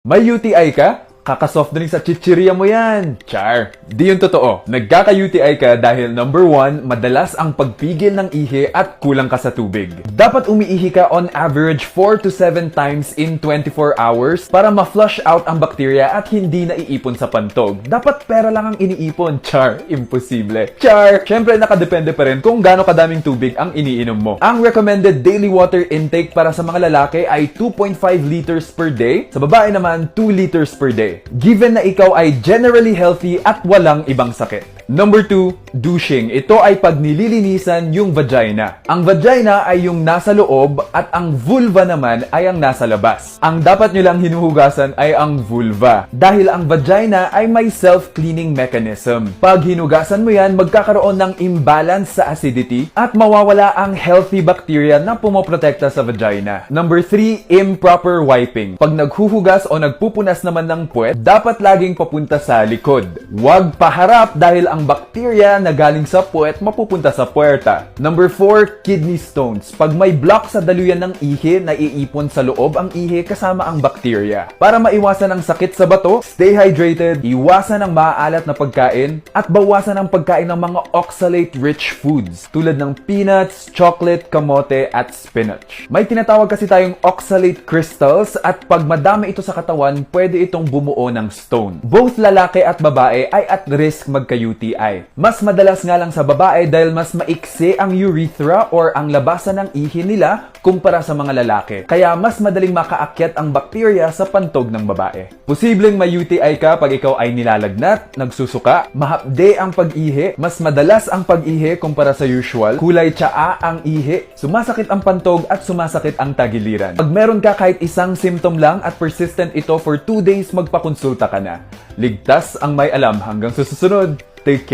May UTI ka? Kakasoft drink sa chichirya mo yan. Char. Di yun totoo. Nagkaka-UTI ka dahil number 1, madalas ang pagpigil ng ihi at kulang ka sa tubig. Dapat umiihi ka on average 4 to 7 times in 24 hours para ma-flush out ang bakterya at hindi na iipon sa pantog. Dapat pera lang ang iniipon. Char. Imposible. Char. Siyempre, nakadepende pa rin kung gaano kadaming tubig ang iniinom mo. Ang recommended daily water intake para sa mga lalaki ay 2.5 liters per day. Sa babae naman, 2 liters per day. Given na ikaw ay generally healthy at walang ibang sakit. Number 2, douching. Ito ay pag nililinisan yung vagina. Ang vagina ay yung nasa loob at ang vulva naman ay ang nasa labas. Ang dapat nyo lang hinuhugasan ay ang vulva. Dahil ang vagina ay may self-cleaning mechanism. Pag hinugasan mo yan, magkakaroon ng imbalance sa acidity at mawawala ang healthy bacteria na pumoprotekta sa vagina. Number 3, improper wiping. Pag naghuhugas o nagpupunas naman ng puwet, dapat laging papunta sa likod. Huwag paharap dahil ang bakterya na galing sa puwet mapupunta sa puwerta. Number 4, kidney stones. Pag may block sa daluyan ng ihi, naiipon sa loob ang ihi kasama ang bakterya. Para maiwasan ang sakit sa bato, stay hydrated, iwasan ang maaalat na pagkain, at bawasan ang pagkain ng mga oxalate-rich foods tulad ng peanuts, chocolate, kamote, at spinach. May tinatawag kasi tayong oxalate crystals at pag madami ito sa katawan, pwede itong bumuo ng stone. Both lalaki at babae ay at risk magka-UTI. Mas madalas nga lang sa babae dahil mas maiksi ang urethra or ang labasan ng ihi nila kumpara sa mga lalaki. Kaya mas madaling makaakyat ang bakterya sa pantog ng babae. Posibleng may UTI ka pag ikaw ay nilalagnat, nagsusuka, mahapde ang pag-ihi, mas madalas ang pag-ihi kumpara sa usual, kulay tsaa ang ihi, sumasakit ang pantog at sumasakit ang tagiliran. Pag meron ka kahit isang symptom lang at persistent ito for 2 days, magpakonsulta ka na. Ligtas ang may alam. Hanggang sa susunod. Take care.